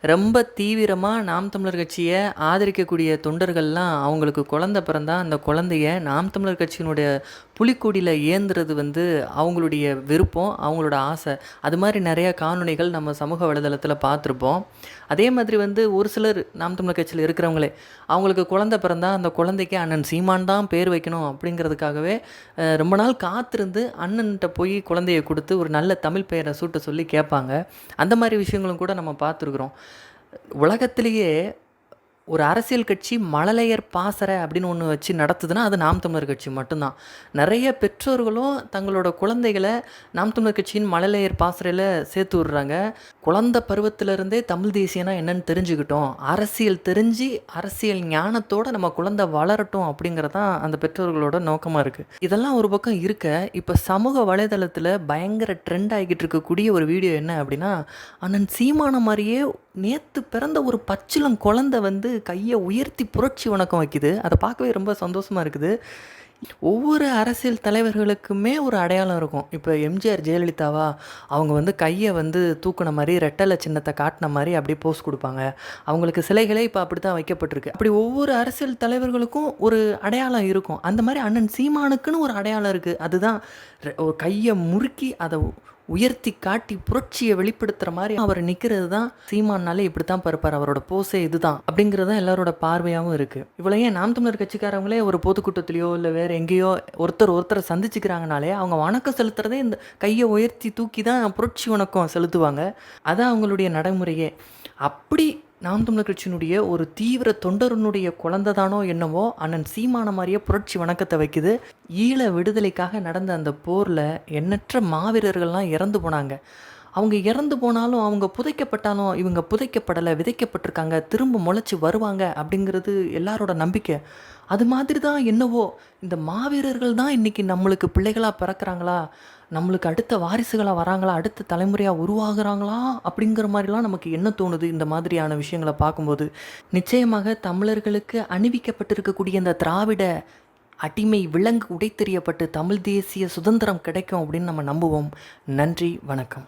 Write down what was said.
ரொம்ப தீவிரமா நாம் தமிழர் கட்சிய ஆதரிக்கக்கூடிய தொண்டர்கள்லாம் அவங்களுக்கு குழந்தை பிறந்தா, அந்த குழந்தைய நாம் தமிழர் கட்சியினுடைய புலிக்கொடியில ஏந்துறது அவங்களுடைய விருப்பம், அவங்களோட ஆசை. அது மாரி நெறைய காணொளிகள் நம்ம சமூக வலைதளத்தில பார்த்துருப்போம். அதே மாதிரி ஒரு சிலர் நாம் தமிழர் கட்சியில இருக்கிறவங்களே, அவங்களுக்கு குழந்தை பிறந்தா, அந்த குழந்தைக்கு அண்ணன் சீமான் தான் பேர் வைக்கணும் அப்படிங்கிறதுக்காகவே ரொம்ப நாள் காத்திருந்து அண்ணன்ட்ட போய் குழந்தைய குடுத்து ஒரு நல்ல தமிழ் பெயர சூட்ட சொல்லி கேட்பாங்க. அந்த மாரி விஷயங்களும் கூட நம்ம பார்த்துருக்குறோம். உலகத்திலேயே ஒரு அரசியல் கட்சி மழலையர் பாசறை அப்படின்னு ஒன்று வச்சு நடத்துதுன்னா அது நாம் தமிழர் கட்சி மட்டும்தான். நிறைய பெற்றோர்களும் தங்களோட குழந்தைகளை நாம் தமிழர் கட்சியின் மழலையர் பாசறையில் சேர்த்து விடுறாங்க. குழந்தை பருவத்திலிருந்தே தமிழ் தேசியனா என்னன்னு தெரிஞ்சுக்கிட்டோம், அரசியல் தெரிஞ்சு அரசியல் ஞானத்தோடு நம்ம குழந்தை வளரட்டும் அப்படிங்கிறதான் அந்த பெற்றோர்களோட நோக்கமாக இருக்குது. இதெல்லாம் ஒரு பக்கம் இருக்க, இப்போ சமூக வலைதளத்தில் பயங்கர ட்ரெண்ட் ஆகிக்கிட்டு இருக்கக்கூடிய ஒரு வீடியோ என்ன அப்படின்னா, அண்ணன் சீமான மாதிரியே நேற்று பிறந்த ஒரு பச்சிளம் குழந்தை கையை உயர்த்தி புரட்சி வணக்கம் வைக்குது. அதை பார்க்கவே ரொம்ப சந்தோஷமாக இருக்குது. ஒவ்வொரு அரசியல் தலைவர்களுக்குமே ஒரு அடையாளம் இருக்கும். இப்போ எம்ஜிஆர் ஜெயலலிதாவா, அவங்க கையை தூக்குன மாதிரி ரெட்டலை சின்னத்தை காட்டின மாதிரி அப்படியே போஸ் கொடுப்பாங்க. அவங்களுக்கு சிலைகளே இப்போ அப்படி தான் வைக்கப்பட்டிருக்கு. அப்படி ஒவ்வொரு அரசியல் தலைவர்களுக்கும் ஒரு அடையாளம் இருக்கும். அந்த மாதிரி அண்ணன் சீமானுக்குன்னு ஒரு அடையாளம் இருக்குது. அதுதான் ஒரு கையை முறுக்கி அதை உயர்த்தி காட்டி புரட்சியை வெளிப்படுத்துகிற மாதிரி அவர் நிற்கிறது தான். சீமானாலே இப்படி தான் பருப்பார், அவரோட போஸே இதுதான் அப்படிங்கிறது தான் எல்லாரோட பார்வையாகவும் இருக்குது. இவ்வளோ ஏன் நாம் தமிழர் கட்சிக்காரங்களே ஒரு பொதுக்கூட்டத்திலையோ இல்லை வேறு எங்கேயோ ஒருத்தரை சந்திச்சுக்கிறாங்கனாலே அவங்க வணக்கம் செலுத்துறதே இந்த கையை உயர்த்தி தூக்கி தான் புரட்சி வணக்கம் செலுத்துவாங்க. அதான் அவங்களுடைய நடைமுறையே. அப்படி நாம் தமிழர் கட்சியினுடைய ஒரு தீவிர தொண்டருனுடைய குழந்தை தானோ என்னவோ அண்ணன் சீமான மாதிரியே புரட்சி வணக்கத்தை வைக்குது. ஈழ விடுதலைக்காக நடந்த அந்த போரில் எண்ணற்ற மாவீரர்கள்லாம் இறந்து போனாங்க. அவங்க இறந்து போனாலும், அவங்க புதைக்கப்பட்டாலும், இவங்க புதைக்கப்படலை, விதைக்கப்பட்டிருக்காங்க, திரும்ப முளைச்சி வருவாங்க அப்படிங்கிறது எல்லாரோட நம்பிக்கை. அது மாதிரி தான் என்னவோ இந்த மாவீரர்கள் தான் இன்றைக்கி நம்மளுக்கு பிள்ளைகளாக பிறக்கிறாங்களா, நம்மளுக்கு அடுத்த வாரிசுகளாக வராங்களா, அடுத்த தலைமுறையாக உருவாகிறாங்களா அப்படிங்கிற மாதிரிலாம் நமக்கு என்ன தோணுது இந்த மாதிரியான விஷயங்களை பார்க்கும்போது. நிச்சயமாக தமிழர்களுக்கு அணிவிக்கப்பட்டிருக்கக்கூடிய இந்த திராவிட அடிமை விலங்கு உடைத்தெறியப்பட்டு தமிழ் தேசிய சுதந்திரம் கிடைக்கும் அப்படின்னு நம்ம நம்புவோம். நன்றி, வணக்கம்.